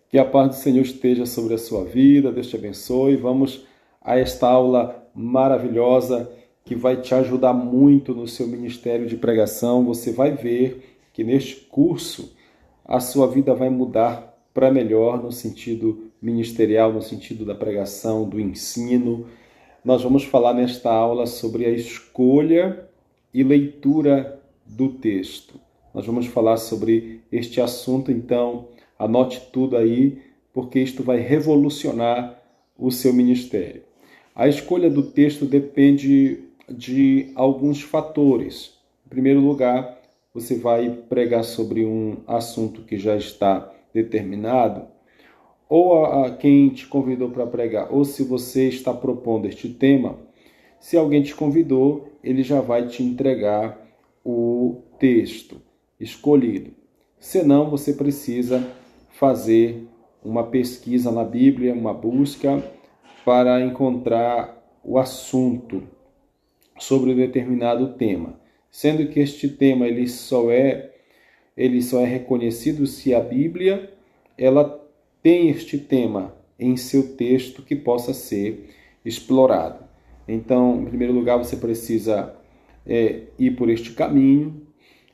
Que a paz do Senhor esteja sobre a sua vida, Deus te abençoe. Vamos a esta aula maravilhosa que vai te ajudar muito no seu ministério de pregação. Você vai ver que neste curso a sua vida vai mudar para melhor no sentido ministerial, no sentido da pregação, do ensino. Nós vamos falar nesta aula sobre a escolha e leitura do texto. Nós vamos falar sobre este assunto, então anote tudo aí, porque isto vai revolucionar o seu ministério. A escolha do texto depende de alguns fatores. Em primeiro lugar, você vai pregar sobre um assunto que já está determinado, ou a quem te convidou para pregar, ou se você está propondo este tema, se alguém te convidou, ele já vai te entregar o texto escolhido. Senão, você precisa fazer uma pesquisa na Bíblia, uma busca para encontrar o assunto sobre um determinado tema, sendo que este tema ele só é reconhecido se a Bíblia ela tem este tema em seu texto que possa ser explorado. Então, em primeiro lugar, você precisa ir por este caminho.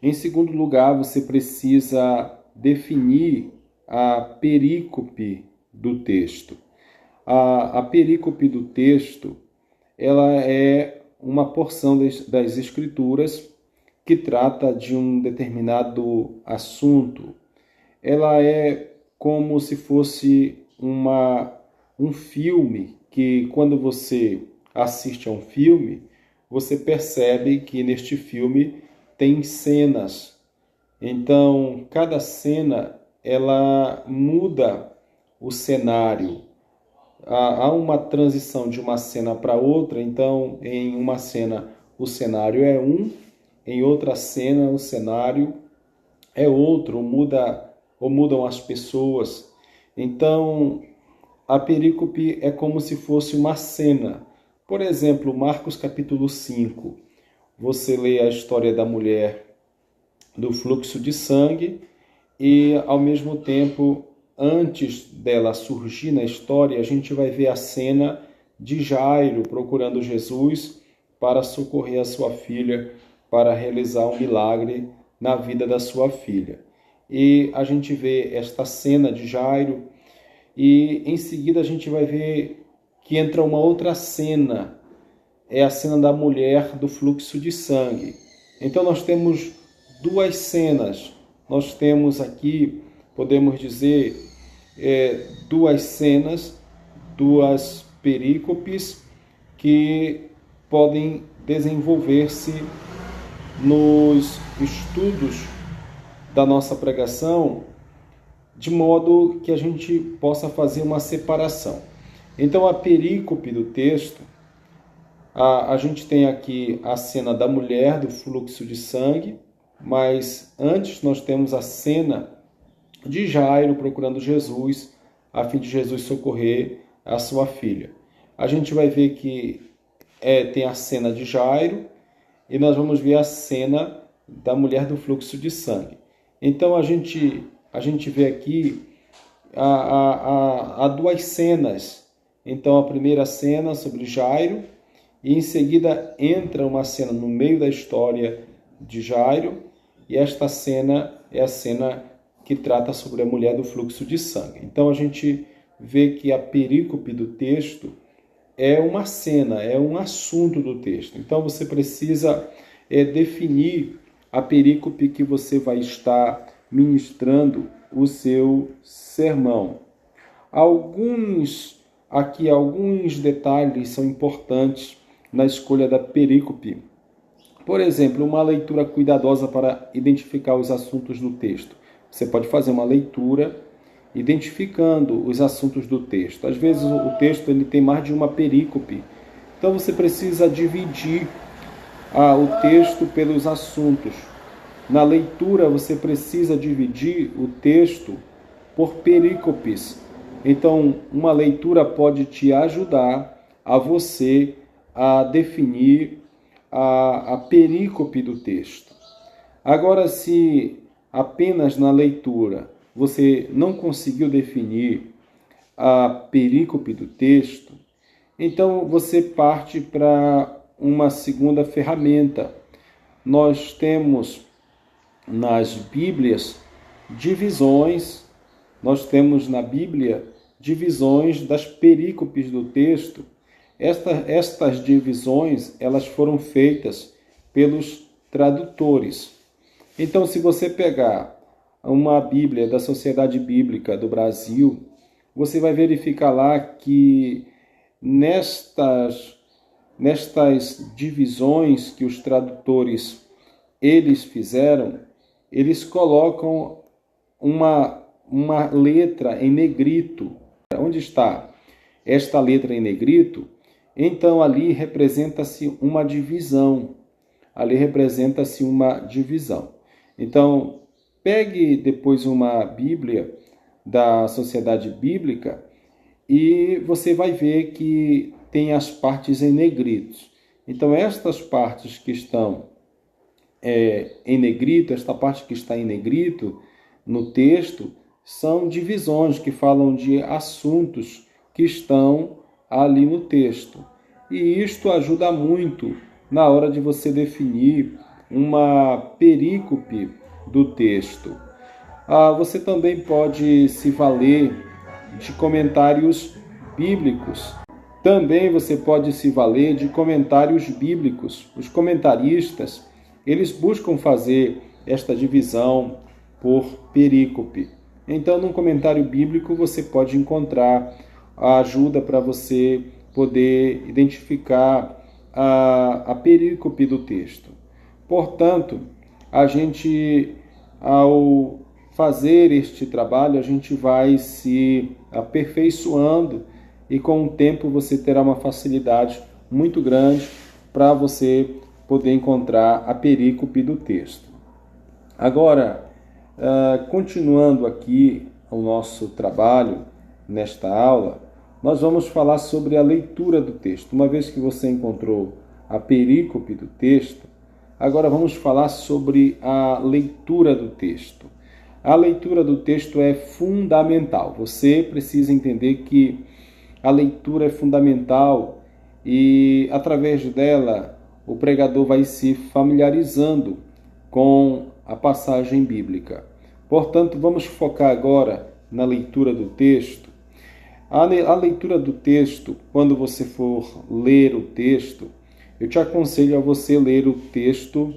Em segundo lugar, você precisa definir a perícope do texto. A perícope do texto ela é uma porção das Escrituras que trata de um determinado assunto. Ela é como se fosse um filme que, quando você assiste a um filme, você percebe que neste filme tem cenas. Então, cada cena ela muda o cenário. Há uma transição de uma cena para outra, então em uma cena o cenário é um, em outra cena o cenário é outro, mudam as pessoas. Então a perícope é como se fosse uma cena. Por exemplo, Marcos capítulo 5, você lê a história da mulher do fluxo de sangue e, ao mesmo tempo, antes dela surgir na história, a gente vai ver a cena de Jairo procurando Jesus para socorrer a sua filha, para realizar um milagre na vida da sua filha. E a gente vê esta cena de Jairo e, em seguida, a gente vai ver que entra uma outra cena, é a cena da mulher do fluxo de sangue. Então, nós temos duas cenas. Nós temos aqui, podemos dizer, duas cenas, duas perícopes que podem desenvolver-se nos estudos da nossa pregação, de modo que a gente possa fazer uma separação. Então, a perícope do texto, a gente tem aqui a cena da mulher do fluxo de sangue, mas antes nós temos a cena de Jairo procurando Jesus, a fim de Jesus socorrer a sua filha. A gente vai ver que tem a cena de Jairo e nós vamos ver a cena da mulher do fluxo de sangue. Então a gente vê aqui há duas cenas. Então a primeira cena sobre Jairo e em seguida entra uma cena no meio da história de Jairo e esta cena é a cena que trata sobre a mulher do fluxo de sangue. Então a gente vê que a perícope do texto é uma cena, é um assunto do texto. Então você precisa definir a perícope que você vai estar ministrando o seu sermão. Alguns detalhes são importantes na escolha da perícope. Por exemplo, uma leitura cuidadosa para identificar os assuntos do texto. Você pode fazer uma leitura identificando os assuntos do texto. Às vezes o texto ele tem mais de uma perícope. Então você precisa dividir o texto pelos assuntos. Na leitura você precisa dividir o texto por perícopes. Então uma leitura pode te ajudar a você a definir a perícope do texto. Agora, se apenas na leitura você não conseguiu definir a perícope do texto, então você parte para uma segunda ferramenta. Nós temos nas Bíblias divisões, nós temos na Bíblia divisões das perícopes do texto. Estas divisões, elas foram feitas pelos tradutores. Então, se você pegar uma Bíblia da Sociedade Bíblica do Brasil, você vai verificar lá que nestas divisões que os tradutores eles fizeram, eles colocam uma letra em negrito. Onde está esta letra em negrito? Então ali representa-se uma divisão. Ali representa-se uma divisão. Então, pegue depois uma Bíblia da Sociedade Bíblica e você vai ver que tem as partes em negritos. Então, estas partes que estão em negrito, esta parte que está em negrito no texto, são divisões que falam de assuntos que estão ali no texto. E isto ajuda muito na hora de você definir uma perícope do texto. Você também pode se valer de comentários bíblicos. Também você pode se valer de comentários bíblicos. Os comentaristas, eles buscam fazer esta divisão por perícope. Então, num comentário bíblico, você pode encontrar a ajuda para você poder identificar a perícope do texto. Portanto, a gente, ao fazer este trabalho, a gente vai se aperfeiçoando e com o tempo você terá uma facilidade muito grande para você poder encontrar a perícope do texto. Agora, continuando aqui o nosso trabalho nesta aula, nós vamos falar sobre a leitura do texto. Uma vez que você encontrou a perícope do texto, agora vamos falar sobre a leitura do texto. A leitura do texto é fundamental. Você precisa entender que a leitura é fundamental e, através dela, o pregador vai se familiarizando com a passagem bíblica. Portanto, vamos focar agora na leitura do texto. A leitura do texto, quando você for ler o texto, eu te aconselho a você ler o texto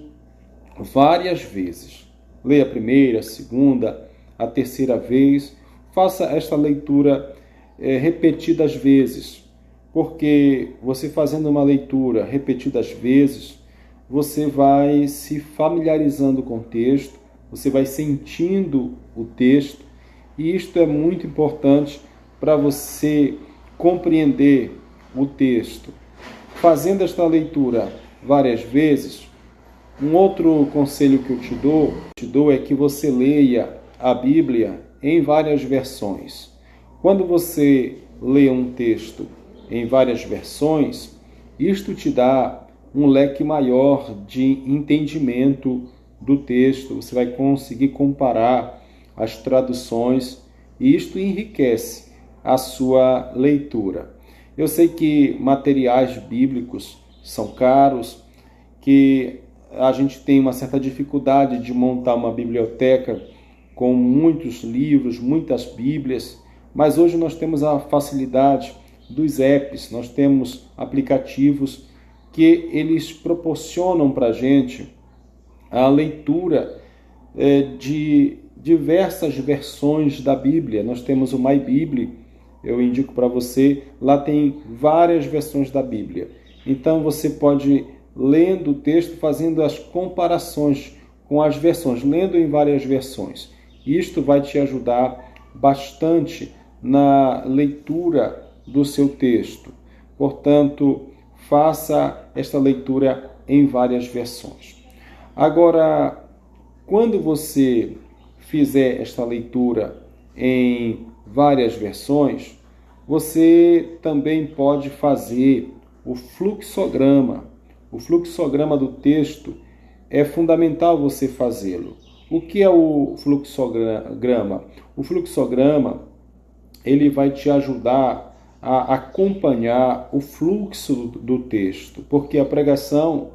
várias vezes. Leia a primeira, a segunda, a terceira vez. Faça esta leitura repetidas vezes, porque você fazendo uma leitura repetidas vezes, você vai se familiarizando com o texto, você vai sentindo o texto, e isto é muito importante para você compreender o texto. Fazendo esta leitura várias vezes, um outro conselho que eu te dou é que você leia a Bíblia em várias versões. Quando você lê um texto em várias versões, isto te dá um leque maior de entendimento do texto. Você vai conseguir comparar as traduções e isto enriquece a sua leitura. Eu sei que materiais bíblicos são caros, que a gente tem uma certa dificuldade de montar uma biblioteca com muitos livros, muitas bíblias, mas hoje nós temos a facilidade dos apps, nós temos aplicativos que eles proporcionam para a gente a leitura de diversas versões da Bíblia. Nós temos o MyBíblia, eu indico para você, lá tem várias versões da Bíblia. Então você pode, lendo o texto, fazendo as comparações com as versões, lendo em várias versões. Isto vai te ajudar bastante na leitura do seu texto. Portanto, faça esta leitura em várias versões. Agora, quando você fizer esta leitura em várias versões, você também pode fazer o fluxograma. O fluxograma do texto é fundamental você fazê-lo. O que é o fluxograma? O fluxograma, ele vai te ajudar a acompanhar o fluxo do texto, porque a pregação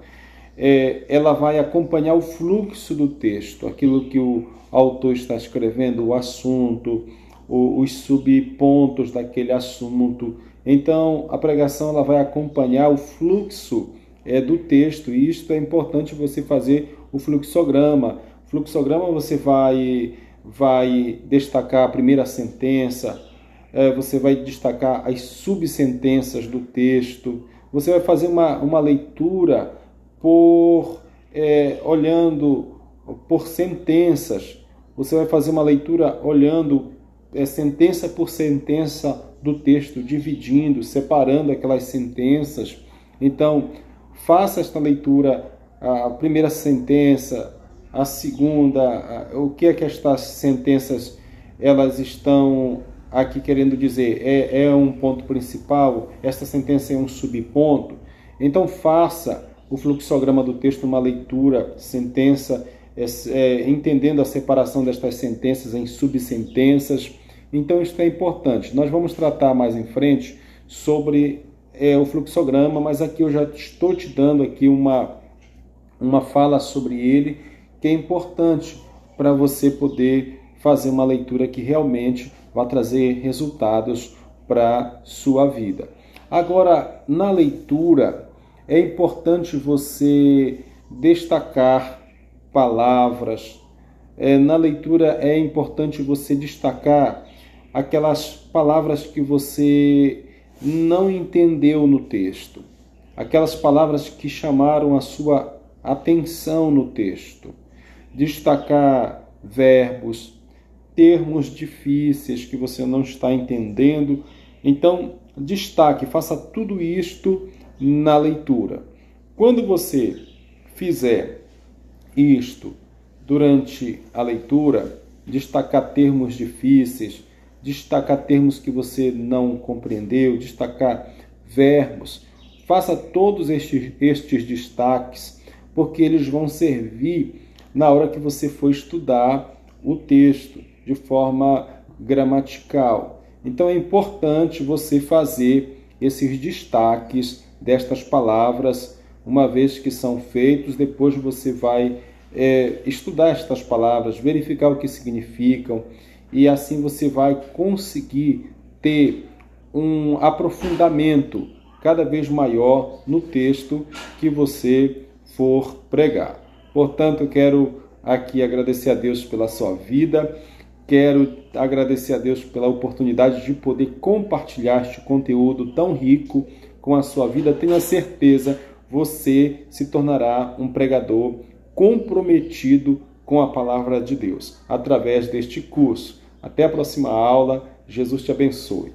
ela vai acompanhar o fluxo do texto, aquilo que o autor está escrevendo, o assunto, os subpontos daquele assunto. Então, a pregação ela vai acompanhar o fluxo do texto, e isto é importante você fazer o fluxograma. Fluxograma você vai destacar a primeira sentença, você vai destacar as subsentenças do texto, você vai fazer uma leitura olhando por sentenças, você vai fazer uma leitura olhando sentença por sentença do texto, dividindo, separando aquelas sentenças. Então, faça esta leitura, a primeira sentença, a segunda, o que é que estas sentenças elas estão aqui querendo dizer? É um ponto principal? Esta sentença é um subponto? Então faça o fluxograma do texto, uma leitura, sentença, entendendo a separação destas sentenças em subsentenças. Então isso é importante. Nós vamos tratar mais em frente sobre o fluxograma, mas aqui eu já estou te dando aqui uma fala sobre ele, que é importante para você poder fazer uma leitura que realmente vai trazer resultados para a sua vida. Agora, na leitura, é importante você destacar palavras. Na leitura é importante você destacar aquelas palavras que você não entendeu no texto, aquelas palavras que chamaram a sua atenção no texto. Destacar verbos, termos difíceis que você não está entendendo. Então, destaque, faça tudo isto na leitura. Quando você fizer isto durante a leitura, destacar termos difíceis, destacar termos que você não compreendeu, destacar verbos, faça todos estes destaques, porque eles vão servir na hora que você for estudar o texto de forma gramatical. Então é importante você fazer esses destaques destas palavras. Uma vez que são feitos, depois você vai estudar estas palavras, verificar o que significam, e assim você vai conseguir ter um aprofundamento cada vez maior no texto que você for pregar. Portanto, eu quero aqui agradecer a Deus pela sua vida, quero agradecer a Deus pela oportunidade de poder compartilhar este conteúdo tão rico com a sua vida. Tenha certeza, você se tornará um pregador comprometido com a palavra de Deus através deste curso. Até a próxima aula. Jesus te abençoe.